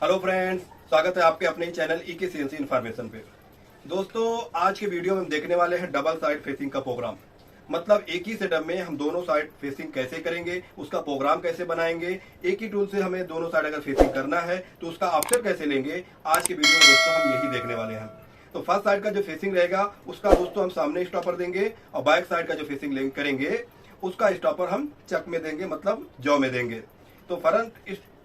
Hello friends, स्वागत है आपके अपने चैनल ईके सीएनसी इन्फॉर्मेशन पे। दोस्तों, आज के वीडियो में हम देखने वाले हैं डबल साइड फेसिंग का प्रोग्राम। मतलब एक ही सेटअप में हम दोनों साइड फेसिंग कैसे करेंगे, उसका प्रोग्राम कैसे बनाएंगे। एक ही टूल से हमें दोनों साइड अगर फेसिंग करना है तो उसका ऑफसेट कैसे लेंगे, आज के वीडियो में दोस्तों हम यही देखने वाले हैं। तो फर्स्ट साइड का जो फेसिंग रहेगा उसका दोस्तों हम सामने स्टॉपर देंगे, और बैक साइड का जो फेसिंग करेंगे उसका स्टॉपर हम चक में देंगे, मतलब जौ में देंगे। तो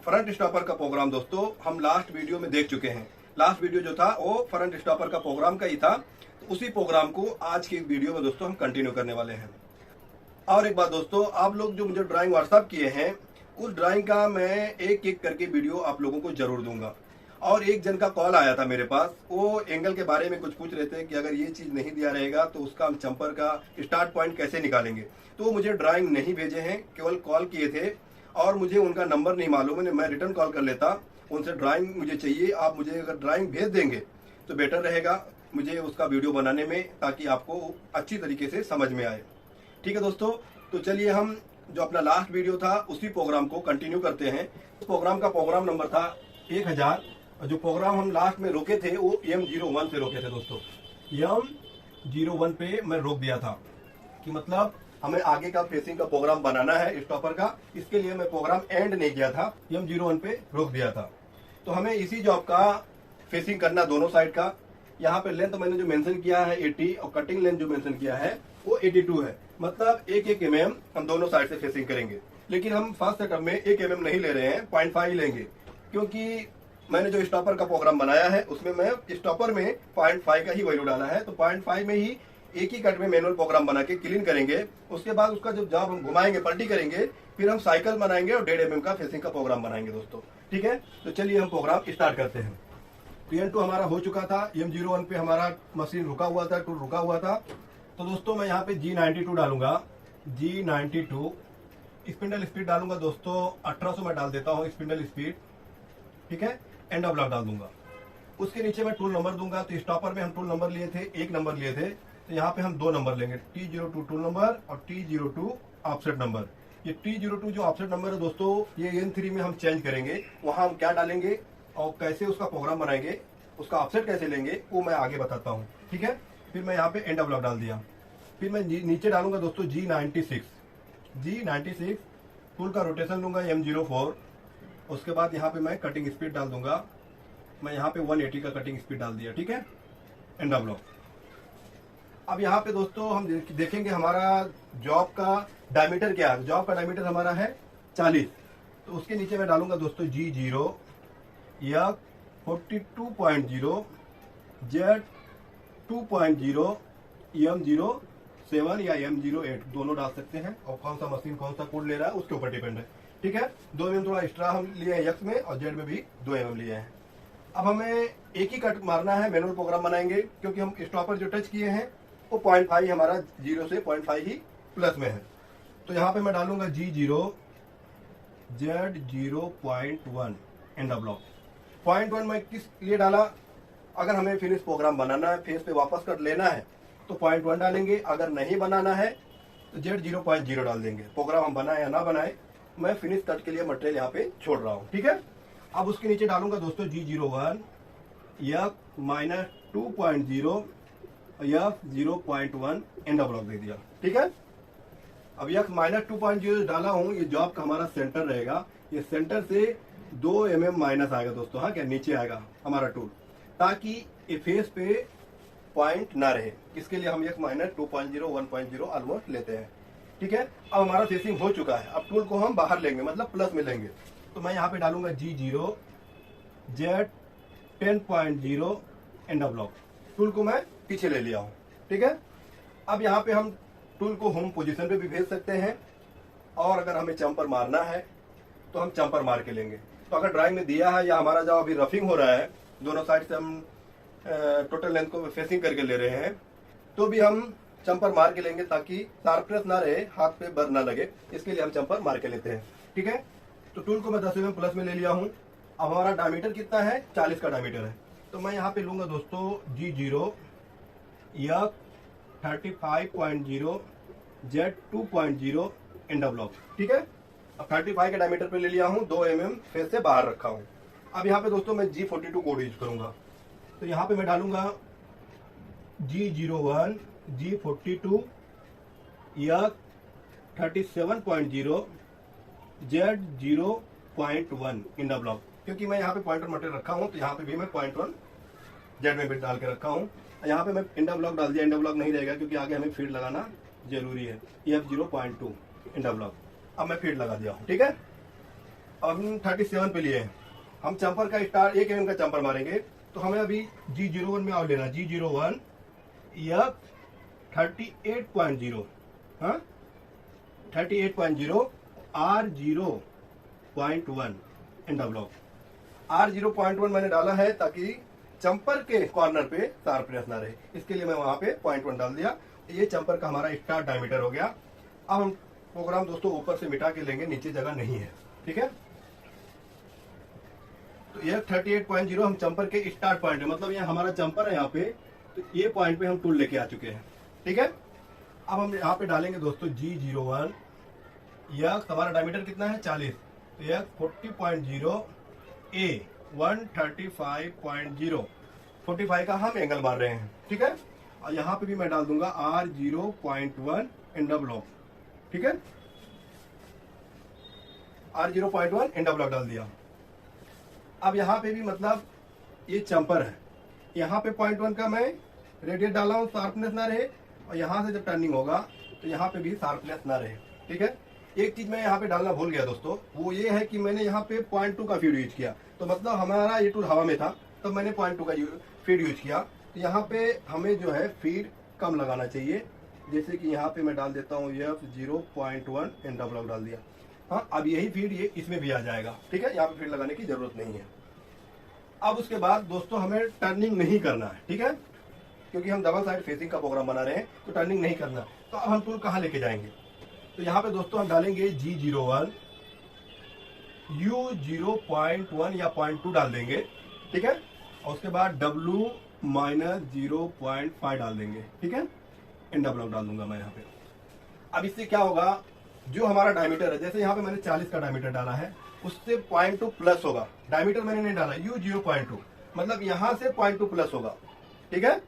फ्रंट स्टॉपर का प्रोग्राम दोस्तों हम लास्ट वीडियो में देख चुके हैं। लास्ट वीडियो जो था वो फ्रंट स्टॉपर का प्रोग्राम का ही था। तो उसी प्रोग्राम को आज की वीडियो में दोस्तों हम कंटिन्यू करने वाले हैं। और एक बात दोस्तों, आप लोग जो मुझे ड्राइंग व्हाट्सएप किए हैं उस ड्राइंग का मैं एक एक करके वीडियो आप लोगों को जरूर दूंगा। और एक जन का कॉल आया था मेरे पास, वो एंगल के बारे में कुछ पूछ रहे थे कि अगर ये चीज नहीं दिया रहेगा तो उसका हम चंपर का स्टार्ट पॉइंट कैसे निकालेंगे। तो वो मुझे ड्राइंग नहीं भेजे हैं, केवल कॉल किए थे और मुझे उनका नंबर नहीं मालूम है। मैं रिटर्न कॉल कर लेता, उनसे ड्राइंग मुझे चाहिए। आप मुझे अगर ड्राइंग भेज देंगे तो बेटर रहेगा मुझे उसका वीडियो बनाने में, ताकि आपको अच्छी तरीके से समझ में आए। ठीक है दोस्तों, तो चलिए हम जो अपना लास्ट वीडियो था उसी प्रोग्राम को कंटिन्यू करते हैं। इस प्रोग्राम का प्रोग्राम नंबर था 1000, और जो प्रोग्राम हम लास्ट में रोके थे वो M01 से रोके थे दोस्तों। M01 पे मैं रोक दिया था कि मतलब हमें आगे का फेसिंग का प्रोग्राम बनाना है स्टॉपर का, इसके लिए मैं प्रोग्राम एंड नहीं किया था, M01 पे रोक दिया था। तो हमें इसी जॉब का फेसिंग करना दोनों साइड का। यहाँ पे लेंथ मैंने जो मेंशन किया है 80, और कटिंग लेंथ जो मेंशन किया है वो 82 है। मतलब 1-1 mm हम दोनों साइड से फेसिंग करेंगे। लेकिन हम फर्स्ट सेटअप में 1 mm नहीं ले रहे हैं, 0.5 लेंगे, क्योंकि मैंने जो स्टॉपर का प्रोग्राम बनाया है उसमें मैं स्टॉपर में 0.5 का ही वैल्यू डाला है। तो 0.5 में ही एक ही कट में मैनुअल प्रोग्राम बना के क्लीन करेंगे। उसके बाद उसका जब हम घुमाएंगे, पलटी करेंगे, फिर हम साइकिल बनाएंगे और 1.5 mm का फेसिंग का प्रोग्राम बनाएंगे दोस्तों। ठीक है, तो चलिए हम प्रोग्राम स्टार्ट करते हैं। TN2 हमारा हो चुका था, M01 पे हमारा मशीन रुका हुआ था, टूल रुका हुआ था। तो दोस्तों मैं यहाँ पे G92 डालूंगा। G92 स्पिंडल स्पीड डालूंगा दोस्तों 1800 में डाल देता हूँ स्पिंडल स्पीड। ठीक है, एंड ऑफ लॉक डाल दूंगा। उसके नीचे मैं टूल नंबर दूंगा। तो स्टॉपर में हम टूल नंबर लिए थे, 1 नंबर लिए थे, तो यहाँ पे हम 2 नंबर लेंगे, T02 टूल नंबर और T02 ऑफसेट नंबर। ये T02 जो ऑफसेट नंबर है दोस्तों, ये N3 में हम चेंज करेंगे। वहां हम क्या डालेंगे और कैसे उसका प्रोग्राम बनाएंगे, उसका ऑफसेट कैसे लेंगे, वो मैं आगे बताता हूँ। ठीक है, फिर मैं यहाँ पे एंड ऑफ लॉक डाल दिया। फिर मैं नीचे डालूंगा दोस्तों G96 टूल का रोटेशन लूंगा M04। उसके बाद यहाँ पे मैं कटिंग स्पीड डाल दूंगा। मैं यहाँ पे 180 का कटिंग स्पीड डाल दिया। ठीक है, एंड ऑफ लॉक। अब यहाँ पे दोस्तों हम देखेंगे हमारा जॉब का डायमीटर क्या है। जॉब का डायमीटर हमारा है 40। तो उसके नीचे मैं डालूंगा दोस्तों G0 या 42.0 Z2.0 M07 या M08 दोनों डाल सकते हैं, और कौन सा मशीन कौन सा कोड ले रहा है उसके ऊपर डिपेंड है। ठीक है, 2 mm थोड़ा एक्स्ट्रा हम लिए हैं X में, और Z में भी 2 mm लिए हैं। अब हमें एक ही कट मारना है, मैनुअल प्रोग्राम बनाएंगे, क्योंकि हम स्टॉपर जो टच किए हैं वो 0.5 हमारा 0 से 0.5 ही प्लस में है। तो यहाँ पे मैं डालूंगा G0 Z0.1 end of lock. 0.1 मैं किस लिए डाला, अगर हमें फिनिश प्रोग्राम बनाना है, फेस पे वापस कर लेना है तो 0.1 डालेंगे। अगर नहीं बनाना है तो Z0.0 डाल देंगे। प्रोग्राम हम बनाए या ना बनाए, मैं फिनिश कट के लिए मटेरियल यहाँ पे छोड़ रहा हूँ। ठीक है, अब उसके नीचे डालूंगा दोस्तों G01 या -2.0 या 0.1 एंड ऑफ लॉक दे दिया। ठीक है, अब यह -2.0 डाला हूं, ये जॉब का हमारा सेंटर रहेगा। ये सेंटर से 2 mm माइनस आएगा दोस्तों। हाँ, क्या नीचे आएगा हमारा टूल, ताकि ये फेस पे पॉइंट ना रहे। इसके लिए हम एक -2.0 1.0 ऑलमोस्ट लेते हैं। ठीक है, अब हमारा फेसिंग हो चुका है। अब टूल को हम बाहर लेंगे, मतलब प्लस में लेंगे। तो मैं यहाँ पे डालूंगा G0 Z10.0 end of lock. Tool को मैं पीछे ले लिया हूँ। ठीक है, अब यहाँ पे हम टूल को होम पोजीशन पे भी भेज सकते हैं, और अगर हमें चंपर मारना है तो हम चंपर मार के लेंगे। तो अगर ड्राइंग में दिया है या हमारा जो अभी रफिंग हो रहा है, दोनों साइड से हम टोटल लेंथ को फेसिंग करके ले रहे हैं, तो भी हम चंपर मार के लेंगे, ताकि शार्पनेस ना रहे, हाथ पे बर ना लगे। इसके लिए हम चंपर मार के लेते हैं। ठीक है, तो टूल को मैं 10 mm प्लस में ले लिया हूँ। अब हमारा डायमीटर कितना है, 40 का डायमीटर है। तो मैं यहाँ पे लूंगा दोस्तों G0 या 35.0 Z2.0 एंड ऑफ लॉक। ठीक है, अब 35 के डायमीटर पे ले लिया हूँ, 2 mm फेस से बाहर रखा हूँ। अब यहाँ पे दोस्तों मैं G42 कोड यूज करूंगा, तो यहाँ पे मैं डालूंगा G01 G42 या 37.0 Z0.1 इंडा ब्लॉक, क्योंकि मैं यहाँ पे पॉइंटर मटेरियल रखा हूँ तो यहाँ पे भी मैं 0.1 जेड में भी डाल के रखा हूँ। यहाँ पे मैं इंडा ब्लॉक डाल दिया, इंडा ब्लॉक नहीं रहेगा क्योंकि आगे हमें फीड लगाना जरूरी है। F0.2 इंडा ब्लॉक, अब मैं फीड लगा दिया हूँ। ठीक है, अब हम 37 पे लिए हम चंपर का स्टार 1 mm का चंपर मारेंगे, तो हमें अभी G01 में और लेना G01 या 38.0, हाँ 38.0 R0.1 इंडा ब्लॉक। R0.1 मैंने डाला है ताकि चंपर के कॉर्नर पे शार्पनेस ना रहे, इसके लिए मैं वहां पे 0.1 डाल दिया। ये चंपर का हमारा स्टार डायमीटर हो गया। अब हम प्रोग्राम दोस्तों ऊपर से मिटा के लेंगे, नीचे जगह नहीं है। ठीक है, तो ये 38.0 हम चंपर के स्टार्ट पॉइंट है, मतलब ये हमारा चंपर है यहाँ पे, तो ये पॉइंट पे हम टूल लेके आ चुके हैं। ठीक है, अब हम यहाँ पे डालेंगे दोस्तों G01 या हमारा डायमीटर कितना है 40, तो यह 40.0 A 135.0 45 का हम एंगल मार रहे हैं। ठीक है, और यहाँ पे भी मैं डाल दूंगा R0.1 इंडा ब्लॉक। ठीक है, R0.1 इंडा ब्लॉक डाल दिया। अब यहाँ पे भी मतलब ये चंपर है, यहाँ पे 0.1 का मैं रेडियस डाला हूँ, शार्पनेस ना रहे, और यहाँ से जब टर्निंग होगा तो यहाँ पे भी शार्पनेस ना रहे। ठीक है, एक चीज मैं यहाँ पे डालना भूल गया दोस्तों, वो ये है कि मैंने यहाँ पे 0.2 का फीड यूज किया, तो मतलब हमारा ये टूल हवा में था तब मैंने 0.2 का फीड यूज किया। तो यहाँ पे हमें जो है फीड कम लगाना चाहिए, जैसे कि यहाँ पे मैं डाल देता हूँ F0.1 इंडा ब्लॉक डाल दिया। हाँ, अब यही फीड ये इसमें भी आ जाएगा। ठीक है, यहाँ पे फीड लगाने की जरूरत नहीं है। अब उसके बाद दोस्तों हमें टर्निंग नहीं करना है। ठीक है, क्योंकि हम डबल साइड फेसिंग का प्रोग्राम बना रहे हैं, तो टर्निंग नहीं करना। तो अब हम टूल कहाँ लेके जाएंगे, तो यहाँ पे दोस्तों हम डालेंगे G01 U0.1 या 0.2 डाल देंगे। ठीक है, और उसके बाद W-0.5 डाल देंगे। ठीक है, इंडा ब्लॉक डाल दूंगा मैं यहाँ पे। अब इससे क्या होगा, जो हमारा डायमीटर है, जैसे यहाँ पे मैंने 40 का डायमीटर डाला है, उससे 0.2 प्लस होगा। डायमीटर मैंने नहीं डाला, U0.2 मतलब यहाँ से 0.2 प्लस होगा। ठीक है,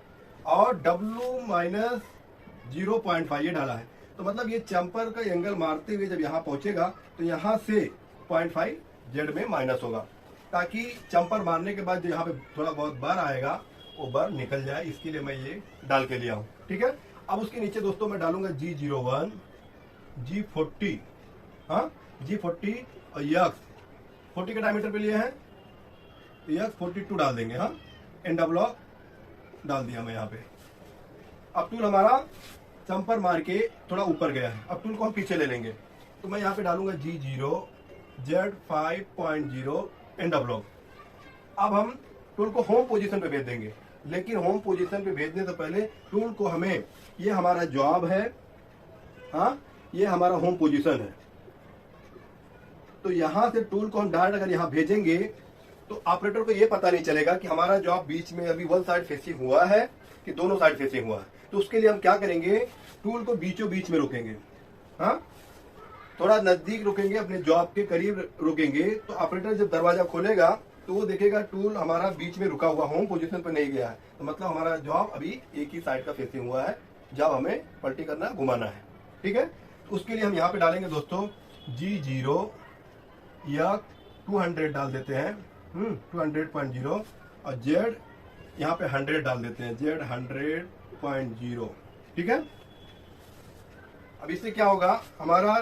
और W-0.5 ये डाला है, तो मतलब ये चंपर का एंगल मारते हुए जब यहाँ पहुंचेगा तो यहाँ से 0.5 जेड में माइनस होगा, ताकि चंपर मारने के बाद जो यहाँ पे थोड़ा बहुत बार आएगा वो बार निकल जाए, इसके लिए मैं ये डाल के लिया हूँ। ठीक है, अब उसके नीचे दोस्तों मैं डालूंगा G01 G40, हाँ G40 और यक्स 40 के डायमीटर पे लिए हैं, तो यक्स 42 डाल देंगे। हाँ, एंडा ब्लॉक डाल दिया मैं यहाँ पे। अब टूल हमारा चंपर मार के थोड़ा ऊपर गया है, अब टूल को हम पीछे ले लेंगे, तो मैं यहाँ पे डालूंगा G0 Z5.0 एंडा ब्लॉक। अब हम टूल को होम पोजीशन पे भेज देंगे, लेकिन होम पोजीशन पे भेजने से पहले टूल को हमें, ये हमारा जॉब है, हाँ ये हमारा होम पोजीशन है, तो यहाँ से टूल को हम डायरेक्ट अगर यहाँ भेजेंगे तो ऑपरेटर को ये पता नहीं चलेगा कि हमारा जॉब बीच में अभी वन साइड फेसिंग हुआ है कि दोनों साइड फेसिंग हुआ है। तो उसके लिए हम क्या करेंगे, टूल को बीचों बीच में रोकेंगे, हाँ थोड़ा नजदीक रुकेंगे, अपने जॉब के करीब रुकेंगे, तो ऑपरेटर जब दरवाजा खोलेगा तो वो देखेगा टूल हमारा बीच में रुका हुआ, होम पोजीशन पर नहीं गया है, तो मतलब हमारा जॉब अभी एक ही साइड का फेसिंग हुआ है, जॉब हमें पलटी करना, घुमाना है। ठीक है, तो उसके लिए हम यहाँ पे डालेंगे दोस्तों G0 या 200 डाल देते हैं, 200.0, और Z यहाँ पे 100 डाल देते हैं, Z 100.0। ठीक है, अब इससे क्या होगा, हमारा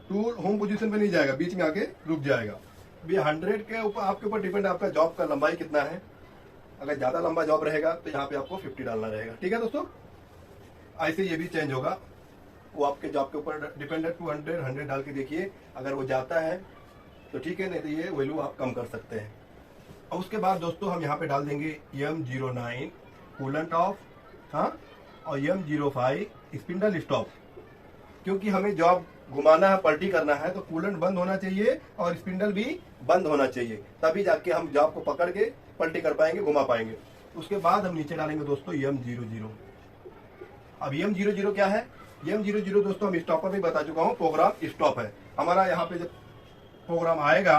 टूल होम पोजीशन पे नहीं जाएगा, बीच में आके रुक जाएगा। अभी 100 के ऊपर आपके ऊपर डिपेंड है आपका जॉब का लंबाई कितना है। अगर ज्यादा लंबा जॉब रहेगा तो यहाँ पे आपको 50 डालना रहेगा। ठीक है दोस्तों, ऐसे ये भी चेंज होगा, वो आपके जॉब के ऊपर डिपेंड है। 200 100 डाल के देखिए, अगर वो जाता है तो ठीक है, नहीं तो ये वैल्यू आप कम कर सकते हैं। और उसके बाद दोस्तों हम यहाँ पे डाल देंगे M09 कूलेंट ऑफ, हाँ, और M05 स्पिंडल स्टॉप, क्योंकि हमें जॉब घुमाना है, पलटी करना है, तो कूलेंट बंद होना चाहिए और स्पिंडल भी बंद होना चाहिए, तभी जाके हम जॉब को पकड़ के पलटी कर पाएंगे, घुमा पाएंगे। उसके बाद हम नीचे डालेंगे दोस्तों M00। अब M00 क्या है, M00 दोस्तों हम स्टॉपर में बता चुका हूँ, प्रोग्राम स्टॉप है हमारा। यहाँ पे जब प्रोग्राम आएगा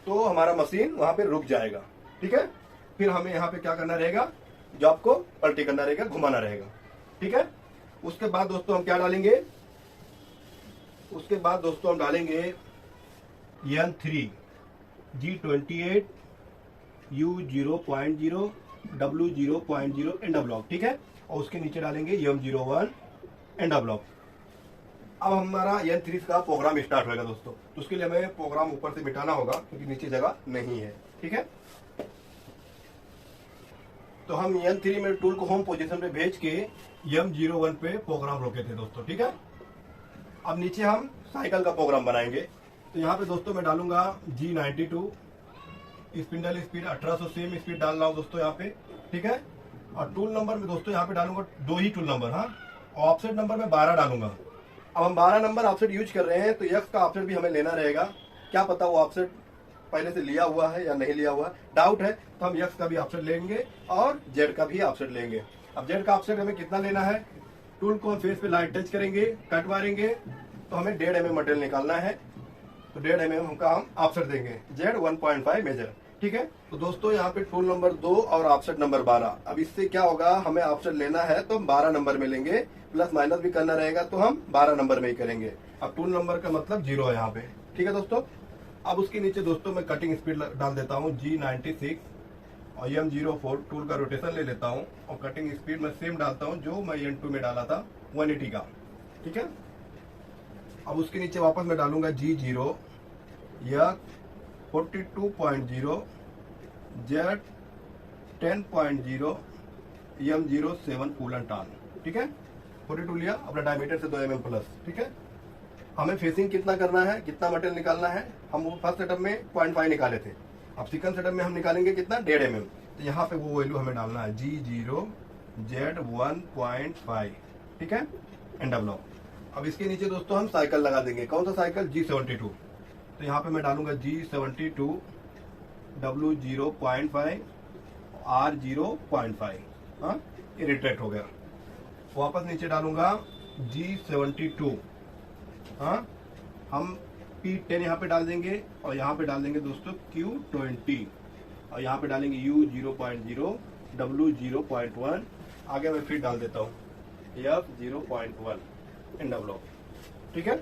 तो हमारा मशीन वहां पे रुक जाएगा। ठीक है, फिर हमें यहाँ पे क्या करना रहेगा, जॉब को पलटी करना रहेगा, घुमाना रहेगा। ठीक है, उसके बाद दोस्तों हम क्या डालेंगे, उसके बाद दोस्तों हम डालेंगे N3 G28 U0.0 W0.0 Enda block. ठीक है, और उसके नीचे डालेंगे M01 एंडा ब्लॉक। अब हमारा N3 का प्रोग्राम स्टार्ट होगा दोस्तों। तो उसके लिए हमें प्रोग्राम ऊपर से मिटाना होगा क्योंकि नीचे जगह नहीं है। ठीक है, तो हम N3 में टूल को होम पोजीशन पे भेज के M01 पे प्रोग्राम रोके थे दोस्तों। ठीक है, अब नीचे हम साइकिल का प्रोग्राम बनाएंगे। तो यहाँ पे दोस्तों मैं डालूंगा G92 spindle speed 1800 same speed डाल रहा हूँ दोस्तों यहाँ पे। ठीक है, और टूल नंबर में दोस्तों यहाँ पे डालूंगा 2 ही टूल नंबर। हाँ, ऑफसेट नंबर में 12 डालूंगा। अब हम 12 नंबर ऑफसेट यूज कर रहे हैं तो एक्स का ऑफसेट भी हमें लेना रहेगा। क्या पता वो ऑफसेट पहले से लिया हुआ है या नहीं लिया हुआ, डाउट है, तो हम एक्स का भी ऑफसेट लेंगे और जेड का भी ऑफसेट लेंगे। अब जेड का ऑफसेट हमें कितना लेना है, टूल को हम फेस पे लाइट टच करेंगे, कट मारेंगे तो हमें 1.5 mm मटेरियल निकालना है। तो 1.5 mm का हम ऑफसेट देंगे, जेड 1.5 मेजर। ठीक है, तो दोस्तों यहाँ पे टूल नंबर 2 और ऑफसेट नंबर 12। अब इससे क्या होगा, हमें ऑफसेट लेना है तो हम 12 नंबर में लेंगे, प्लस माइनस भी करना रहेगा तो हम 12 नंबर में ही करेंगे। अब टूल नंबर का मतलब 0 है यहाँ पे। ठीक है दोस्तों, अब उसके नीचे दोस्तों मैं कटिंग स्पीड डाल देता हूँ G96 और M04 टूल का रोटेशन ले लेता हूँ और कटिंग स्पीड में सेम डालता हूँ जो मैं N2 में डाला था 180 का। ठीक है, अब उसके नीचे वापस मैं डालूंगा G0 या 42.0 Z 10.0 M07 कूलन टान। ठीक है, 42 लिया, अपना डायमीटर से 2 mm प्लस। ठीक है, हमें फेसिंग कितना करना है, कितना मटेरियल निकालना है, हम फर्स्ट सेटअप में 0.5 निकाले थे। अब सेकंड सेटअप में हम निकालेंगे कितना, 1.5 mm। तो यहाँ पे वो वैल्यू हमें डालना है G0 Z 1.5। ठीक है, एंडा ब्लॉक। अब इसके नीचे दोस्तों हम साइकिल लगा देंगे। कौन सा साइकिल, G72। तो यहाँ पे मैं डालूंगा G72 W0.5 R0.5। हाँ, ये रिट्रैक्ट हो गया। वापस नीचे डालूंगा G72। हाँ, हम P10 यहाँ पे डाल देंगे और यहाँ पे डाल देंगे दोस्तों Q20 और यहाँ पे डालेंगे U0.0 W0.1। आगे मैं फिर डाल देता हूँ F0.1 एंडा ब्लॉक। ठीक है,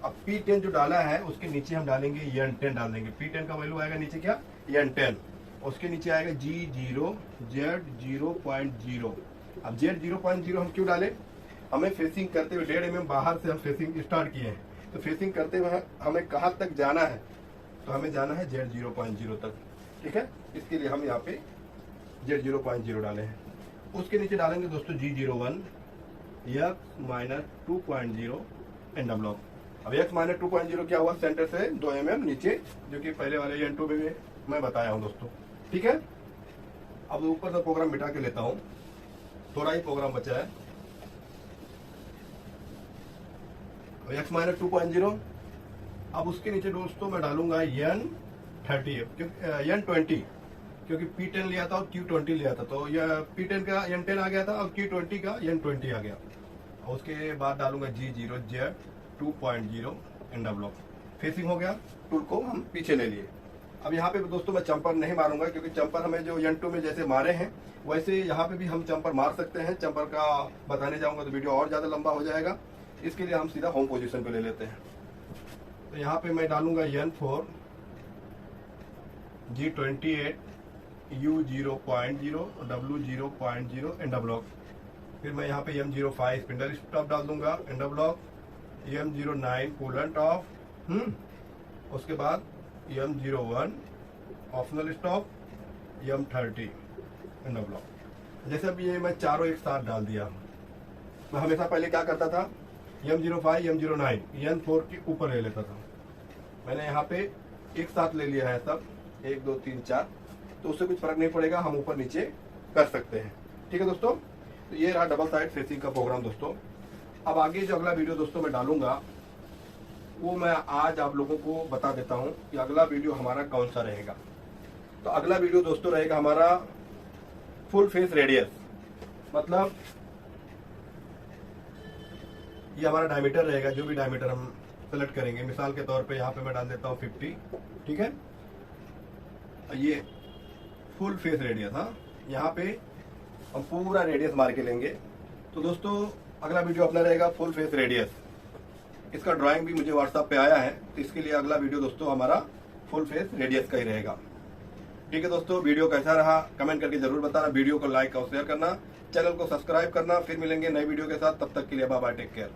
अब P10 जो डाला है उसके नीचे हम डालेंगे N10 डाल देंगे। P10 का वैल्यू आएगा नीचे क्या, N10। उसके नीचे आएगा G0 Z 0.0। अब Z 0.0 हम क्यों डालें, हमें फेसिंग करते हुए 1.5 mm बाहर से हम फेसिंग स्टार्ट किए हैं। तो फेसिंग करते हुए हमें कहाँ तक जाना है, तो हमें जाना है Z 0.0 तक। ठीक है, इसके लिए हम यहाँ पे Z 0.0 डाले हैं। उसके नीचे डालेंगे दोस्तों G01 X -2.0 एंडा ब्लॉक। अब X -2.0 क्या हुआ, सेंटर से 2 mm नीचे, जो कि पहले वाले N2 में मैं बताया हूँ दोस्तों। ठीक है, अब ऊपर का प्रोग्राम मिटा के लेता हूँ, थोड़ा ही प्रोग्राम बचा है। X -2.0। अब उसके नीचे दोस्तों मैं डालूंगा N20 क्योंकि P10 लिया था और Q20 लिया था, तो यह P10 का N10 आ गया था और Q20 का N20 आ गया। और उसके बाद डालूंगा G0 Z 2.0 Enda block. Facing हो गया, टूल को हम पीछे ले लिए। अब यहाँ पे दोस्तों मैं चंपर नहीं मारूंगा क्योंकि चंपर हमें जो N2 में जैसे मारे हैं वैसे यहाँ पे भी हम चंपर मार सकते हैं। चंपर का बताने जाऊंगा तो वीडियो और ज्यादा लंबा हो जाएगा, इसके लिए हम सीधा होम पोजीशन पे ले लेते हैं। तो यहाँ पे मैं डालूंगा N4 G28 U0.0 W0.0 Enda block. फिर मैं यहाँ पे M05 स्पिंडल स्टॉप डाल दूंगा, Enda block. M09 coolant of, उसके बाद M01 optional stop, M30 Enda block. जैसे अब ये मैं चारों एक साथ डाल दिया। मैं हमेशा पहले क्या करता था, M05 M09 N4 के ऊपर ले लेता था। मैंने यहाँ पे एक साथ ले लिया है सब, 1 2 3 4, तो उससे कुछ फर्क नहीं पड़ेगा, हम ऊपर नीचे कर सकते हैं। ठीक है दोस्तों, तो ये रहा डबल साइड फेसिंग का प्रोग्राम दोस्तों। अब आगे जो अगला वीडियो दोस्तों मैं डालूंगा वो मैं आज आप लोगों को बता देता हूं कि अगला वीडियो हमारा कौन सा रहेगा। तो अगला वीडियो दोस्तों रहेगा हमारा फुल फेस रेडियस, मतलब ये हमारा डायमीटर रहेगा। जो भी डायमीटर हम सेलेक्ट करेंगे, मिसाल के तौर पे यहाँ पे मैं डाल देता हूँ 50। ठीक है, ये फुल फेस रेडियस। हाँ, यहाँ पे हम पूरा रेडियस मार के लेंगे। तो दोस्तों अगला वीडियो अपना रहेगा फुल फेस रेडियस। इसका ड्राइंग भी मुझे व्हाट्सएप पे आया है, तो इसके लिए अगला वीडियो दोस्तों हमारा फुल फेस रेडियस का ही रहेगा। ठीक है दोस्तों, वीडियो कैसा रहा कमेंट करके जरूर बताना। वीडियो को लाइक और शेयर करना, चैनल को सब्सक्राइब करना। फिर मिलेंगे नई वीडियो के साथ, तब तक के लिए बाय बाय, टेक केयर।